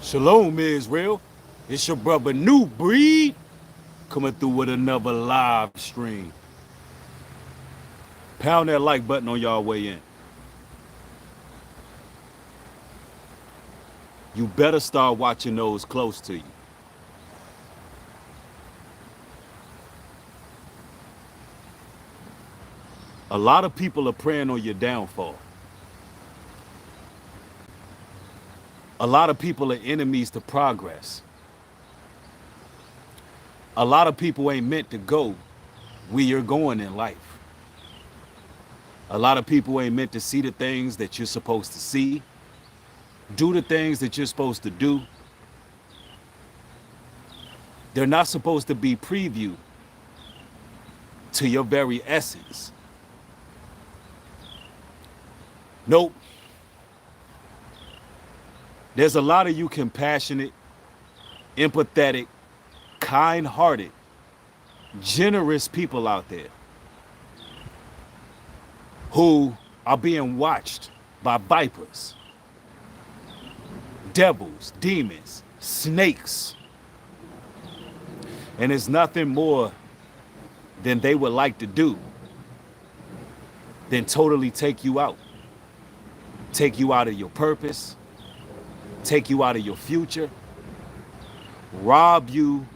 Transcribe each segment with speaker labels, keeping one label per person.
Speaker 1: Shalom, Israel. It's your brother New Breed coming through with another live stream. Pound that like button on y'all way in. You better start watching those close to you. A lot of people are preying on your downfall. A lot of people are enemies to progress. A lot of people ain't meant to go where you're going in life. A lot of people ain't meant to see the things that you're supposed to see, do the things that you're supposed to do. They're not supposed to be preview to your very essence. Nope. There's a lot of you compassionate, empathetic, kind-hearted, generous people out there who are being watched by vipers, devils, demons, snakes. And it's nothing more than they would like to do than totally take you out of your purpose, take you out of your future, rob you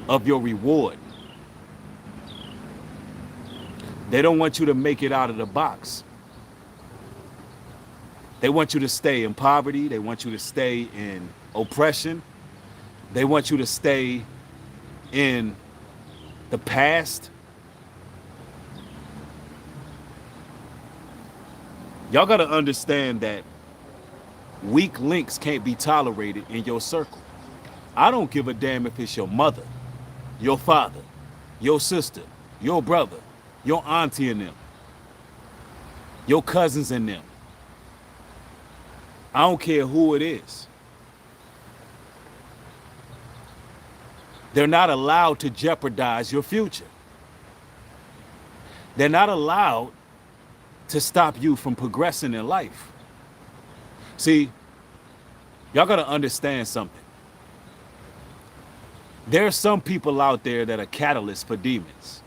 Speaker 1: of your reward. They don't want you to make it out of the box. They want you to stay in poverty. They want you to stay in oppression. They want you to stay in the past. Y'all got to understand that weak links can't be tolerated in your circle. I don't give a damn if it's your mother, your father, your sister, your brother, your auntie and them, your cousins and them. I don't care who it is. They're not allowed to jeopardize your future. They're not allowed to stop you from progressing in life. See, y'all got to understand something. There are some people out there that are catalysts for demons.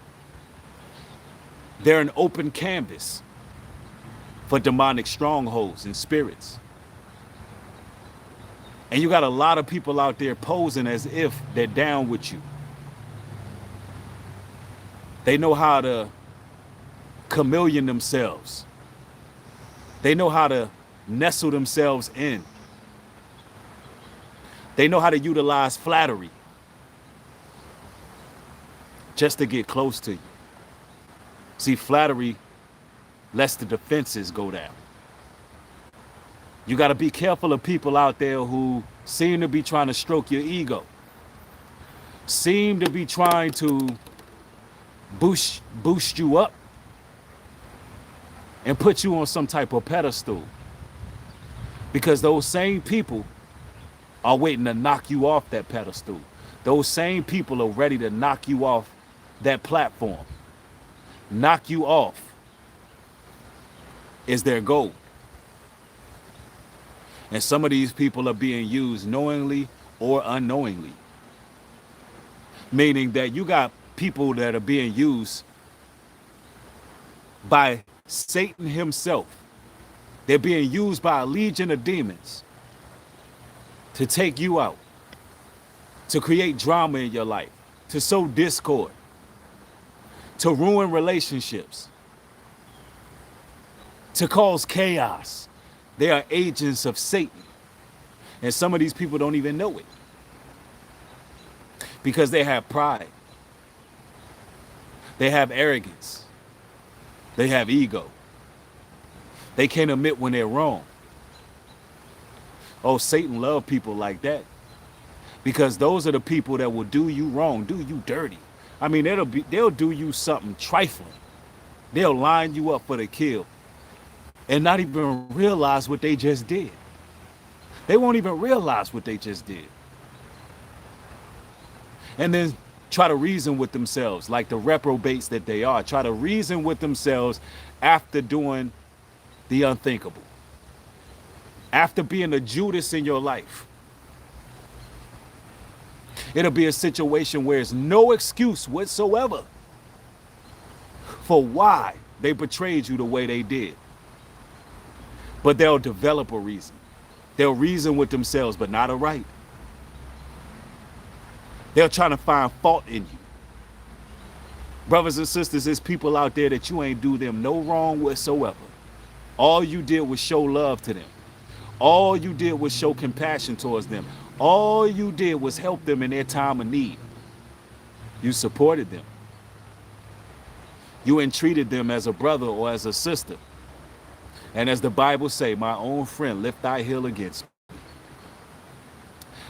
Speaker 1: They're an open canvas for demonic strongholds and spirits. And you got a lot of people out there posing as if they're down with you. They know how to chameleon themselves. They know how to nestle themselves in. They know how to utilize flattery just to get close to you. See, flattery lets the defenses go down. You got to be careful of people out there who seem to be trying to stroke your ego, seem to be trying to boost you up and put you on some type of pedestal, because those same people are waiting to knock you off that pedestal. Those same people are ready to knock you off that platform. Knock you off is their goal. And some of these people are being used knowingly or unknowingly. Meaning that you got people that are being used by Satan himself. They're being used by a legion of demons to take you out, to create drama in your life, to sow discord, to ruin relationships, to cause chaos. They are agents of Satan. And some of these people don't even know it, because they have pride. They have arrogance. They have ego. They can't admit when they're wrong. Oh, Satan loves people like that, because those are the people that will do you wrong, do you dirty. I mean, they'll do you something trifling. They'll line you up for the kill and not even realize what they just did. They won't even realize what they just did. And then try to reason with themselves like the reprobates that they are. Try to reason with themselves after doing the unthinkable. After being a Judas in your life, it'll be a situation where there's no excuse whatsoever for why they betrayed you the way they did. But they'll develop a reason. They'll reason with themselves, but not a right. They're trying to find fault in you. Brothers and sisters, there's people out there that you ain't do them no wrong whatsoever. All you did was show love to them. All you did was show compassion towards them. All you did was help them in their time of need. You supported them. You entreated them as a brother or as a sister. And as the Bible say, my own friend, lift thy heel against me.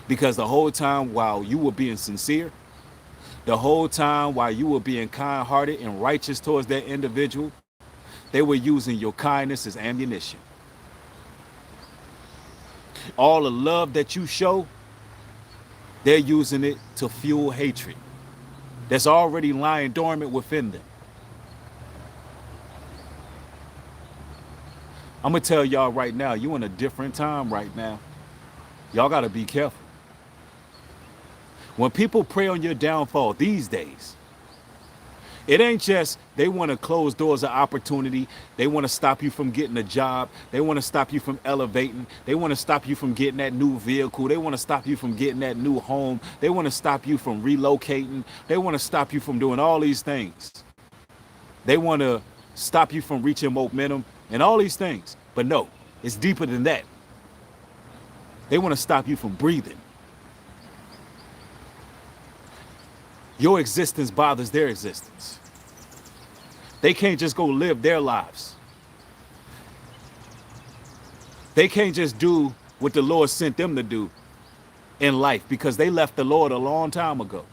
Speaker 1: Because the whole time while you were being sincere, the whole time while you were being kind-hearted and righteous towards that individual, they were using your kindness as ammunition. All the love that you show, they're using it to fuel hatred that's already lying dormant within them. I'm going to tell y'all right now, you in a different time right now. Y'all got to be careful. When people pray on your downfall these days, it ain't just they want to close doors of opportunity. They want to stop you from getting a job. They want to stop you from elevating. They want to stop you from getting that new vehicle. They want to stop you from getting that new home. They want to stop you from relocating. They want to stop you from doing all these things. They want to stop you from reaching momentum and all these things. But no, it's deeper than that. They want to stop you from breathing. Your existence bothers their existence. They can't just go live their lives. They can't just do what the Lord sent them to do in life because they left the Lord a long time ago.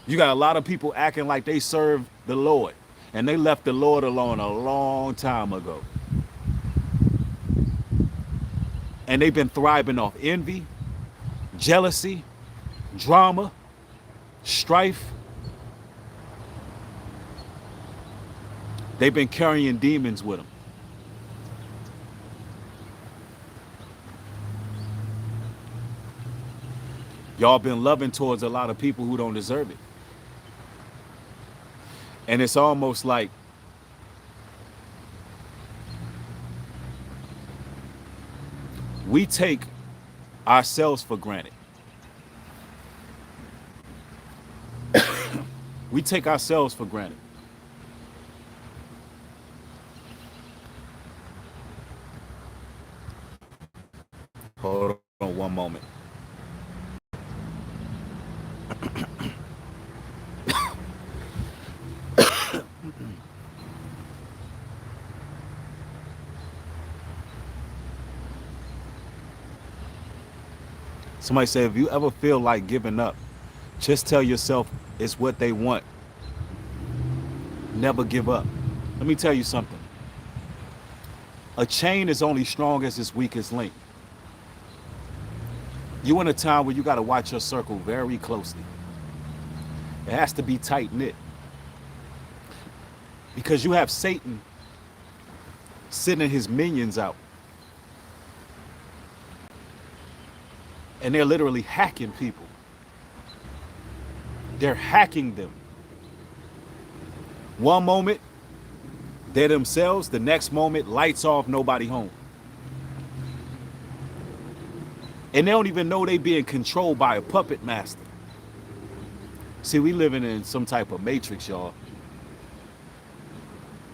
Speaker 1: You got a lot of people acting like they serve the Lord and they left the Lord alone a long time ago. And they've been thriving off envy, jealousy, drama, strife. They've been carrying demons with them. Y'all been loving towards a lot of people who don't deserve it. And it's almost like we take ourselves for granted. We take ourselves for granted. Hold on one moment. Somebody said, if you ever feel like giving up, just tell yourself it's what they want. Never give up. Let me tell you something. A chain is only strong as its weakest link. You're in a time where you got to watch your circle very closely. It has to be tight-knit. Because you have Satan sending his minions out. And they're literally hacking people. They're hacking them. One moment, they're themselves. The next moment, lights off, nobody home. And they don't even know they being controlled by a puppet master. See, we living in some type of matrix, y'all,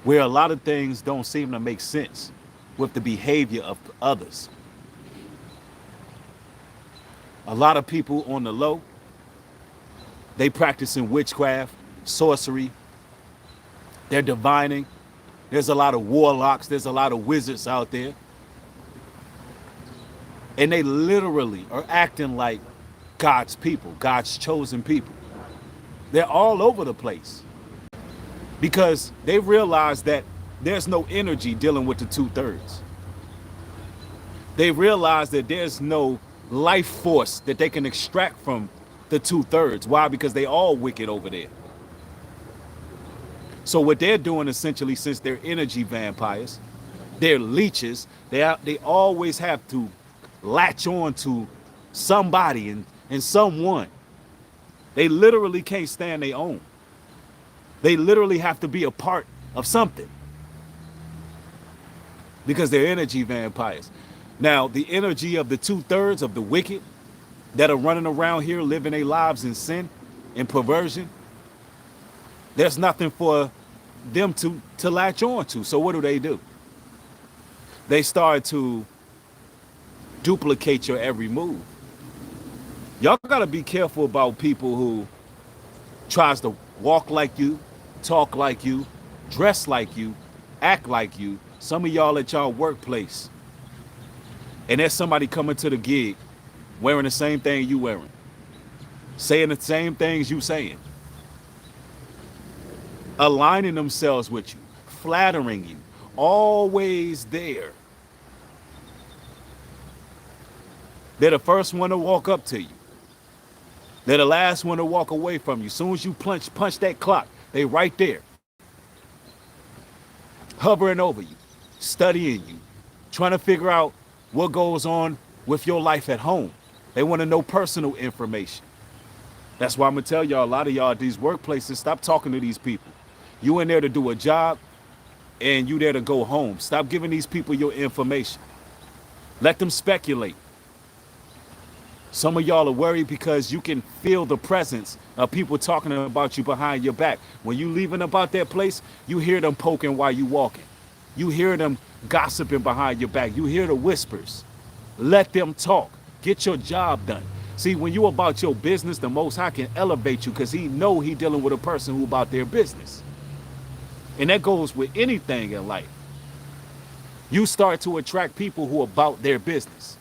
Speaker 1: where a lot of things don't seem to make sense with the behavior of others. A lot of people on the low, they practicing witchcraft, sorcery. They're divining. There's a lot of warlocks. There's a lot of wizards out there. And they literally are acting like God's people, God's chosen people. They're all over the place because they realize that there's no energy dealing with the 2/3. They realize that there's no life force that they can extract from the 2/3. Why? Because they all wicked over there. So what they're doing essentially, since they're energy vampires, They're leeches. They always have to latch on to somebody and someone. They literally can't stand their own. They literally have to be a part of something because they're energy vampires. Now, the energy of the 2/3 of the wicked that are running around here living their lives in sin and perversion, there's nothing for them to latch on to. So what do? They start to duplicate your every move. Y'all gotta be careful about people who tries to walk like you, talk like you, dress like you, act like you. Some of y'all at y'all workplace, and there's somebody coming to the gig wearing the same thing you wearing, saying the same things you saying, aligning themselves with you, flattering you, always there. They're the first one to walk up to you. They're the last one to walk away from you. As soon as you punch that clock, they right there, hovering over you, studying you, trying to figure out what goes on with your life at home. They want to know personal information. That's why I'm going to tell y'all, a lot of y'all at these workplaces, stop talking to these people. You in there to do a job, and you there to go home. Stop giving these people your information. Let them speculate. Some of y'all are worried because you can feel the presence of people talking about you behind your back. When you leaving about that place, you hear them poking while you walking. You hear them gossiping behind your back. You hear the whispers. Let them talk. Get your job done. See, when you about your business, the Most High can elevate you because he know he dealing with a person who about their business. And that goes with anything in life. You start to attract people who are about their business.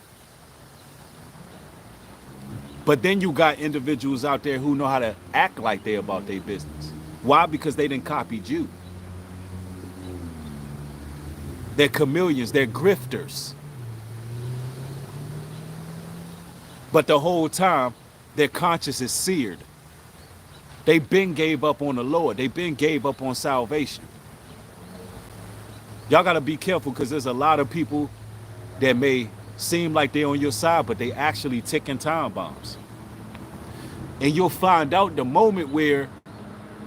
Speaker 1: But then you got individuals out there who know how to act like they're about their business. Why? Because they didn't copy you. They're chameleons, they're grifters. But the whole time, their conscience is seared. They been gave up on the Lord. They been gave up on salvation. Y'all got to be careful because there's a lot of people that may seem like they're on your side, but they actually ticking time bombs. And you'll find out the moment where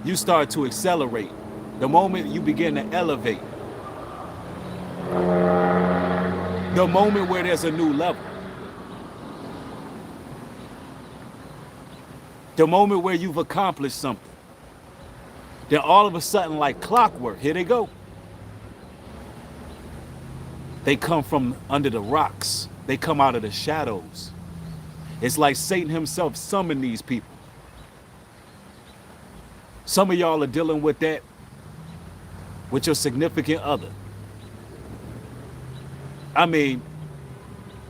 Speaker 1: you start to accelerate, the moment you begin to elevate, the moment where there's a new level, the moment where you've accomplished something, then all of a sudden, like clockwork, here they go. They come from under the rocks. They come out of the shadows. It's like Satan himself summoned these people. Some of y'all are dealing with that with your significant other. I mean,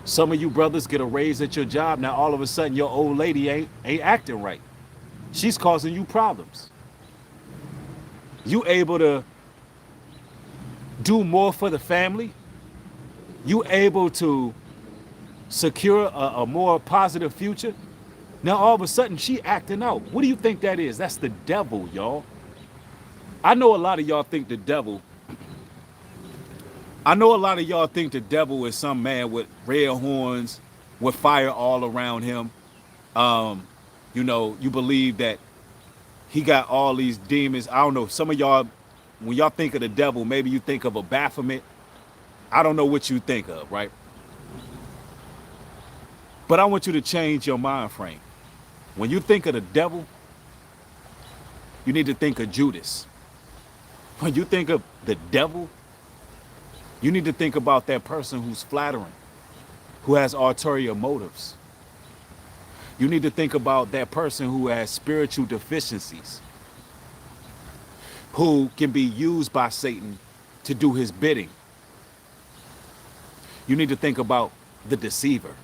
Speaker 1: some of you brothers get a raise at your job. Now all of a sudden your old lady ain't acting right. She's causing you problems. You able to do more for the family? You able to secure a more positive future? Now all of a sudden she acting out. What do you think that is? That's the devil, y'all. I know a lot of y'all think the devil is some man with red horns, with fire all around him. You know, you believe that he got all these demons. I don't know. Some of y'all, when y'all think of the devil, maybe you think of a Baphomet. I don't know what you think of, right? But I want you to change your mind frame. When you think of the devil, you need to think of Judas. When you think of the devil, you need to think about that person who's flattering, who has ulterior motives. You need to think about that person who has spiritual deficiencies, who can be used by Satan to do his bidding. You need to think about the deceiver.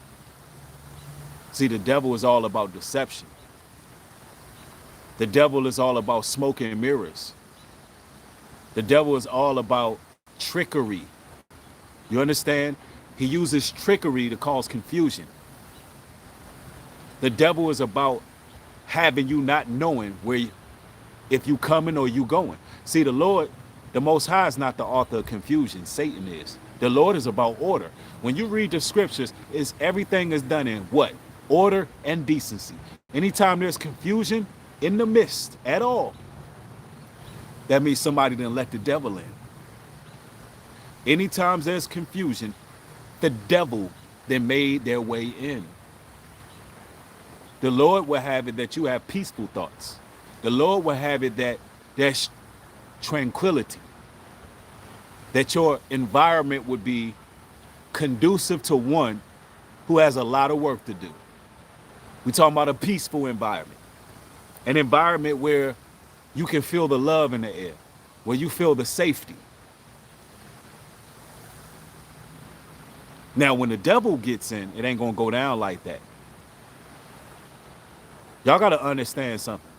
Speaker 1: See, the devil is all about deception. The devil is all about smoke and mirrors. The devil is all about trickery. You understand? He uses trickery to cause confusion. The devil is about having you not knowing if you coming or you going. See, the Lord, the Most High, is not the author of confusion. Satan is. The Lord is about order. When you read the scriptures, everything is done in what? Order and decency. Anytime there's confusion in the midst at all, that means somebody didn't let the devil in. Anytime there's confusion, the devil then made their way in. The Lord will have it that you have peaceful thoughts. The Lord will have it that there's tranquility, that your environment would be conducive to one who has a lot of work to do. We're talking about a peaceful environment, an environment where you can feel the love in the air, where you feel the safety. Now, when the devil gets in, it ain't gonna go down like that. Y'all gotta understand something.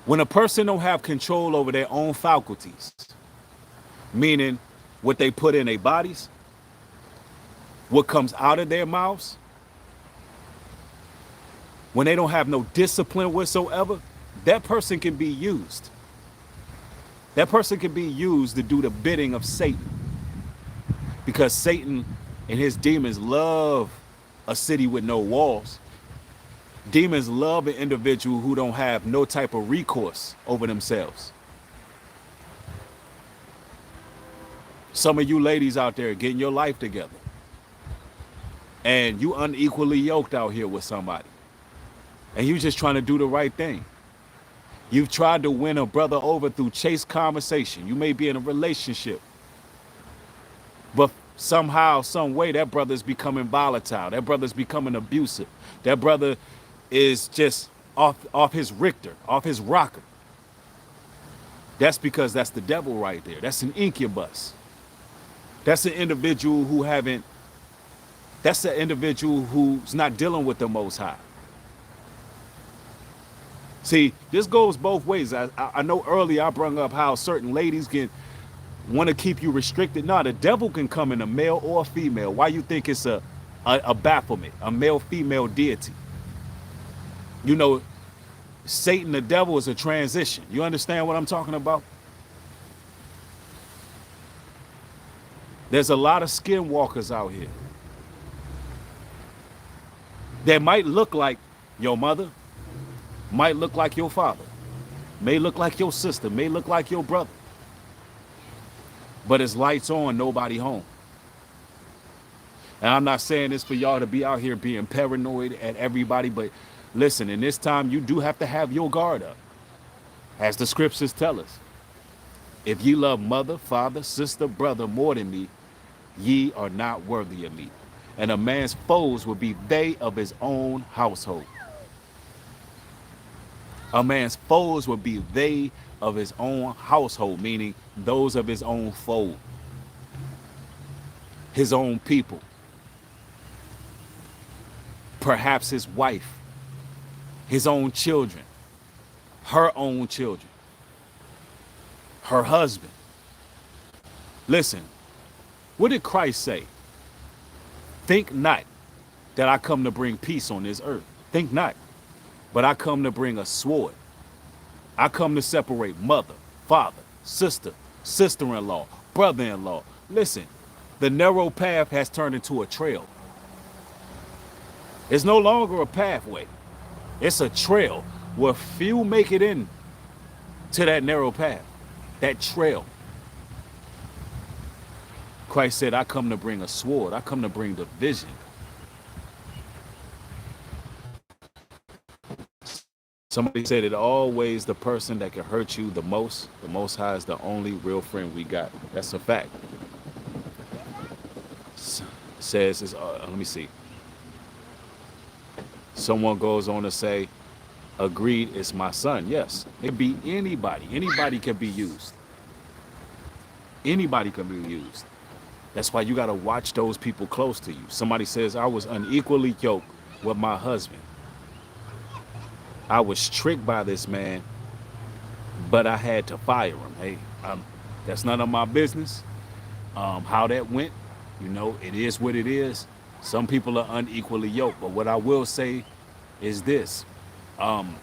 Speaker 1: When a person don't have control over their own faculties, meaning what they put in their bodies, what comes out of their mouths, when they don't have no discipline whatsoever, that person can be used. That person can be used to do the bidding of Satan. Because Satan and his demons love a city with no walls. Demons love an individual who don't have no type of recourse over themselves. Some of you ladies out there getting your life together, and you unequally yoked out here with somebody, and you just trying to do the right thing. You've tried to win a brother over through chase conversation. You may be in a relationship, but somehow, some way, that brother's becoming volatile. That brother's becoming abusive. That brother is just off his Richter, off his rocker. That's because that's the devil right there. That's an incubus. That's an individual that's an individual who's not dealing with the Most High. See, this goes both ways. I know earlier I brought up how certain ladies can want to keep you restricted. No, the devil can come in a male or a female. Why you think it's a bafflement, a male-female deity? You know, Satan, the devil, is a transition. You understand what I'm talking about? There's a lot of skinwalkers out here that might look like your mother, might look like your father, may look like your sister, may look like your brother. But it's lights on, nobody home. And I'm not saying this for y'all to be out here being paranoid at everybody, but listen, in this time, you do have to have your guard up. As the scriptures tell us, if ye love mother, father, sister, brother more than me, ye are not worthy of me. And a man's foes will be they of his own household. A man's foes will be they of his own household, meaning those of his own fold, his own people, perhaps his wife, his own children, her own children, her husband. Listen, what did Christ say? Think not that I come to bring peace on this earth. Think not, but I come to bring a sword. I come to separate mother, father, sister, sister-in-law, brother-in-law. Listen, the narrow path has turned into a trail. It's no longer a pathway. It's a trail where few make it in to that narrow path, that trail. Christ said, I come to bring a sword. I come to bring division. Somebody said it always the person that can hurt you the Most High is the only real friend we got. That's a fact. Says, let me see. Someone goes on to say, agreed, it's my son. Yes, it could be anybody. Anybody can be used. Anybody can be used. That's why you got to watch those people close to you. Somebody says, I was unequally yoked with my husband. I was tricked by this man, but I had to fire him. Hey, that's none of my business. How that went, you know, it is what it is. Some people are unequally yoked, but what I will say is this, and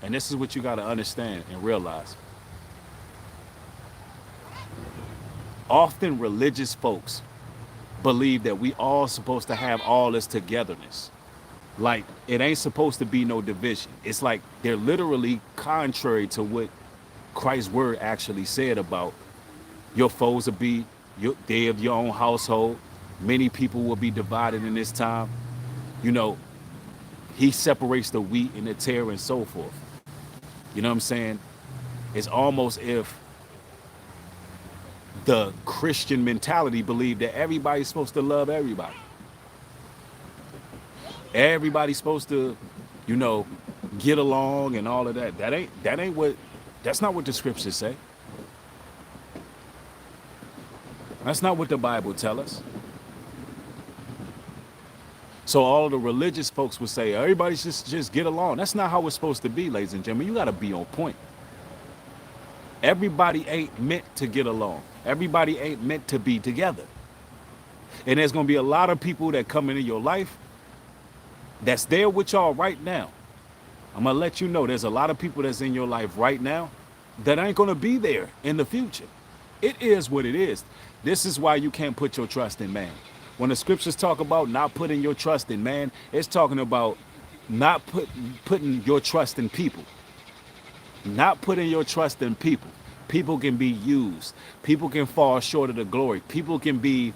Speaker 1: this is what you got to understand and realize. Often religious folks believe that we all supposed to have all this togetherness. Like it ain't supposed to be no division. It's like they're literally contrary to what Christ's word actually said about your foes will be they of your own household. Many people will be divided in this time. You know, he separates the wheat and the tare and so forth. You know what I'm saying? It's almost if the Christian mentality believed that everybody's supposed to love everybody. Everybody's supposed to, you know, get along and all of that. That's not what the scriptures say. That's not what the Bible tells us. So all of the religious folks would say, everybody just get along. That's not how it's supposed to be, ladies and gentlemen. You got to be on point. Everybody ain't meant to get along. Everybody ain't meant to be together. And there's going to be a lot of people that come into your life that's there with y'all right now. I'm going to let you know there's a lot of people that's in your life right now that ain't going to be there in the future. It is what it is. This is why you can't put your trust in man. When the scriptures talk about not putting your trust in man, it's talking about not putting your trust in people. Not putting your trust in people. People can be used. People can fall short of the glory. People can be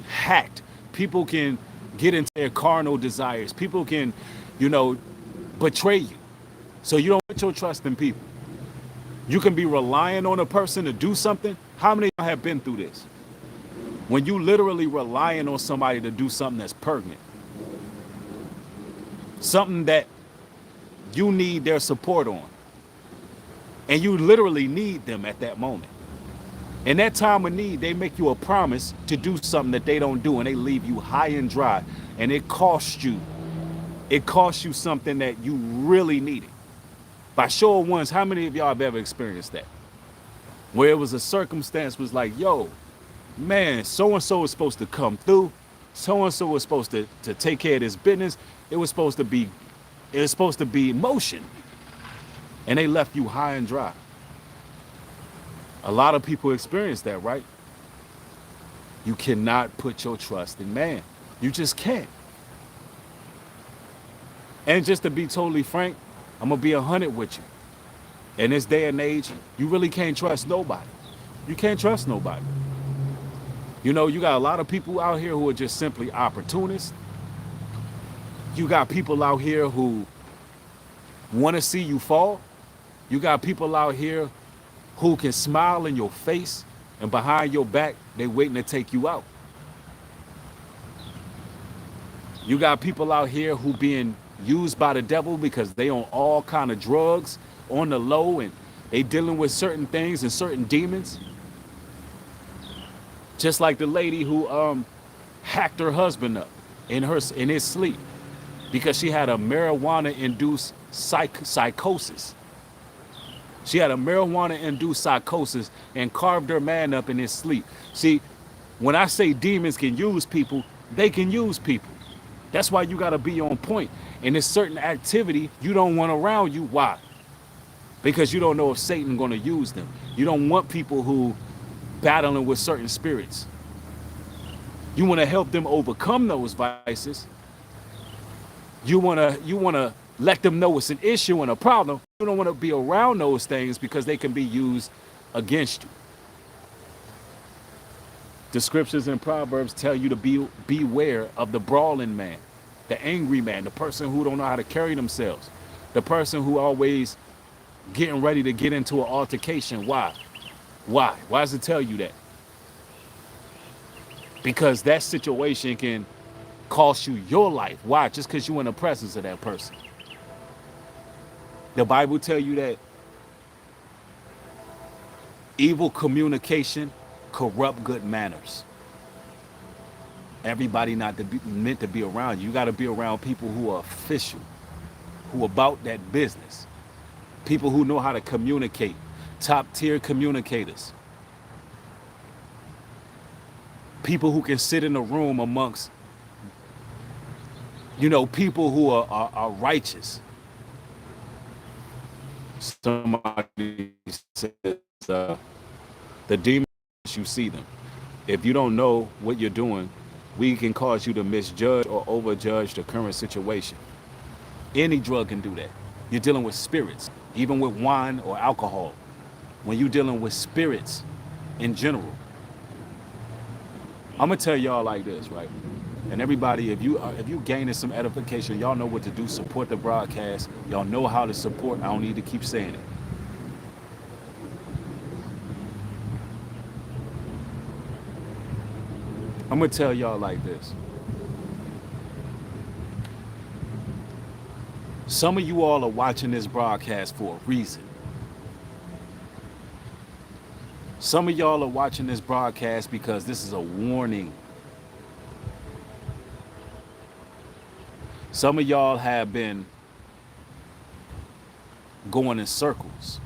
Speaker 1: hacked. People can get into their carnal desires. People can, you know, betray you. So you don't put your trust in people. You can be relying on a person to do something. How many of y'all have been through this? When you literally relying on somebody to do something that's pertinent. Something that you need their support on. And you literally need them at that moment. In that time of need, they make you a promise to do something that they don't do, and they leave you high and dry. And it costs you something that you really needed. By show of ones, how many of y'all have ever experienced that? Where it was a circumstance was like, yo, man, so-and-so is supposed to come through. So-and-so was supposed to take care of this business. It was supposed to be motion. And they left you high and dry. A lot of people experience that, right? You cannot put your trust in man. You just can't. And just to be totally frank, I'm going to be 100 with you. In this day and age, you really can't trust nobody. You can't trust nobody. You know, you got a lot of people out here who are just simply opportunists. You got people out here who want to see you fall. You got people out here who can smile in your face, and behind your back, they waiting to take you out. You got people out here who being used by the devil because they on all kind of drugs on the low, and they dealing with certain things and certain demons. Just like the lady who hacked her husband up in his sleep because she had a marijuana-induced psychosis. She had a marijuana-induced psychosis and carved her man up in his sleep. See, when I say demons can use people, they can use people. That's why you got to be on point. And there's certain activity you don't want around you. Why? Because you don't know if Satan's going to use them. You don't want people who battling with certain spirits. You want to help them overcome those vices. You want to let them know it's an issue and a problem. You don't want to be around those things because they can be used against you. The scriptures and Proverbs tell you to beware of the brawling man, the angry man, the person who don't know how to carry themselves, the person who always getting ready to get into an altercation. Why? Why does it tell you that? Because that situation can cost you your life. Why? Just because you're in the presence of that person. The Bible tell you that evil communication corrupt good manners. Everybody not meant to be around you. You got to be around people who are official, who about that business, people who know how to communicate, top tier communicators, people who can sit in a room amongst, people who are righteous. Somebody says the demon you see them. If you don't know what you're doing, we can cause you to misjudge or overjudge the current situation. Any drug can do that. You're dealing with spirits, even with wine or alcohol. When you're dealing with spirits in general, I'm gonna tell y'all like this, right? And everybody, if you gaining some edification, y'all know what to do. Support the broadcast. Y'all know how to support. I don't need to keep saying it. I'm gonna tell y'all like this. Some of you all are watching this broadcast for a reason. Some of y'all are watching this broadcast because this is a warning. Some of y'all have been going in circles.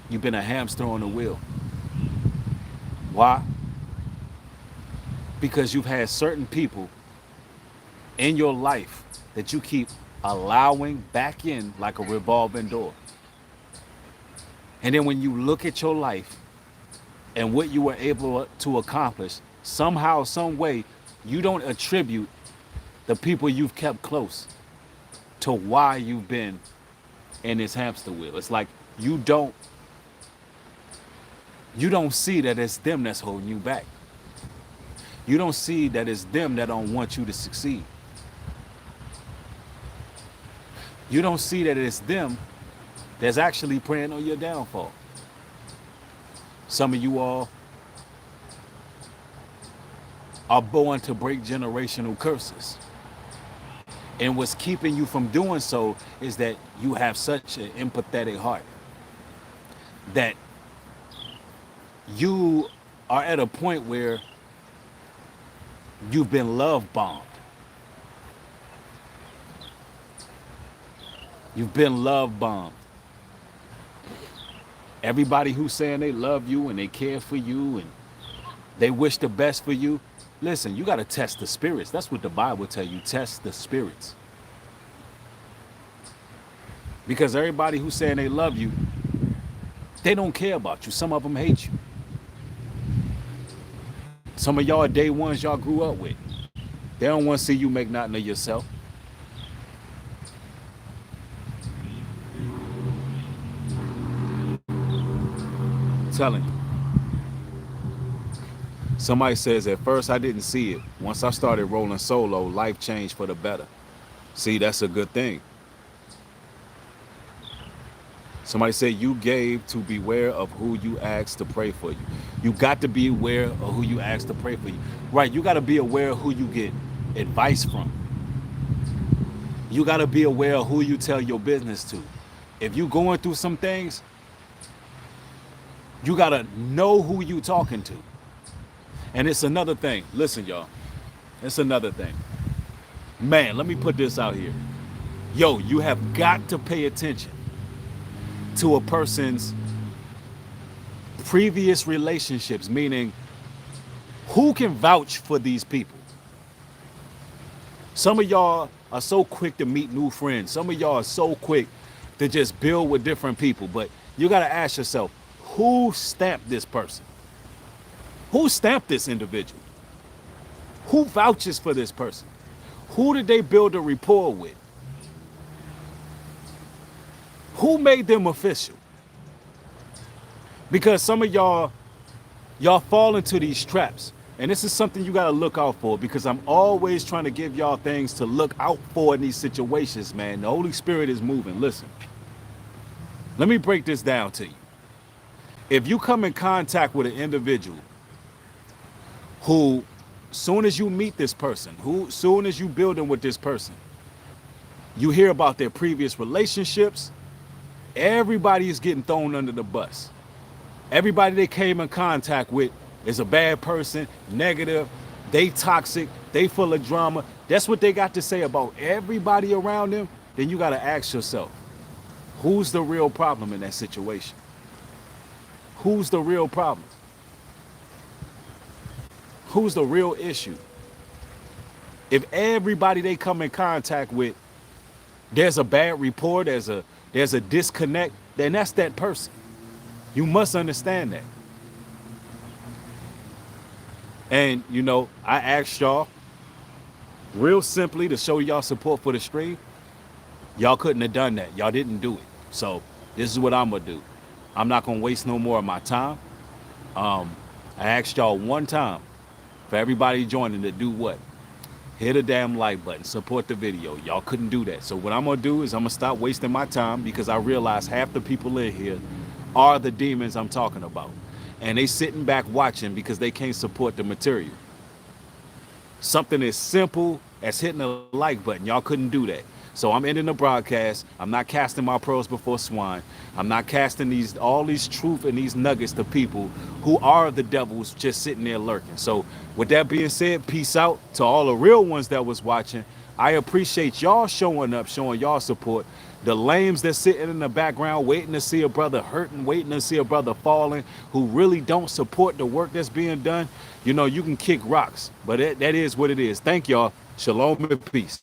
Speaker 1: You've been a hamster on a wheel. Why? Because you've had certain people in your life that you keep allowing back in like a revolving door. And then when you look at your life and what you were able to accomplish, somehow, some way, you don't attribute the people you've kept close to why you've been in this hamster wheel. It's like you don't see that it's them that's holding you back. You don't see that it's them that don't want you to succeed. You don't see that it's them that's actually preying on your downfall. Some of you all are born to break generational curses. And what's keeping you from doing so is that you have such an empathetic heart that you are at a point where you've been love bombed. You've been love bombed. Everybody who's saying they love you and they care for you and they wish the best for you, listen, you got to test the spirits. That's what the Bible tells you, test the spirits. Because everybody who's saying they love you, they don't care about you. Some of them hate you. Some of y'all are day ones y'all grew up with. They don't want to see you make nothing of yourself. I'm telling you. Somebody says, at first I didn't see it. Once I started rolling solo, life changed for the better. See, that's a good thing. Somebody said, you gave to beware of who you asked to pray for you. You got to be aware of who you asked to pray for you. Right, you got to be aware of who you get advice from. You got to be aware of who you tell your business to. If you're going through some things, you got to know who you talking to. And it's another thing. Listen, y'all. It's another thing. Man, let me put this out here. Yo, you have got to pay attention to a person's previous relationships, meaning who can vouch for these people. Some of y'all are so quick to meet new friends. Some of y'all are so quick to just build with different people. But you got to ask yourself, who stamped this person? Who stamped this individual? Who vouches for this person? Who did they build a rapport with? Who made them official? Because some of y'all fall into these traps. And this is something you got to look out for, because I'm always trying to give y'all things to look out for in these situations, man. The Holy Spirit is moving. Listen, let me break this down to you. If you come in contact with an individual who, soon as you meet this person, soon as you building with this person, you hear about their previous relationships, everybody is getting thrown under the bus. Everybody they came in contact with is a bad person, negative, they toxic, they full of drama. That's what they got to say about everybody around them. Then you got to ask yourself, who's the real problem in that situation? Who's the real problem? Who's the real issue? If everybody they come in contact with, there's a bad rapport, there's a disconnect, then that's that person. You must understand that. And you know, I asked y'all real simply to show y'all support for the stream. Y'all couldn't have done that. Y'all didn't do it. So this is what I'm gonna do. I'm not gonna waste no more of my time. Um, I asked y'all one time for everybody joining to do what? Hit a damn like button, support the video. Y'all couldn't do that. So what I'm gonna do is I'm gonna stop wasting my time because I realize half the people in here are the demons I'm talking about. And they sitting back watching because they can't support the material. Something as simple as hitting a like button. Y'all couldn't do that. So I'm ending the broadcast. I'm not casting my pearls before swine. I'm not casting these all these truth and these nuggets to people who are the devils just sitting there lurking. So with that being said, peace out to all the real ones that was watching. I appreciate y'all showing up, showing y'all support. The lames that sitting in the background waiting to see a brother hurting, waiting to see a brother falling, who really don't support the work that's being done, you know, you can kick rocks. But that is what it is. Thank y'all. Shalom and peace.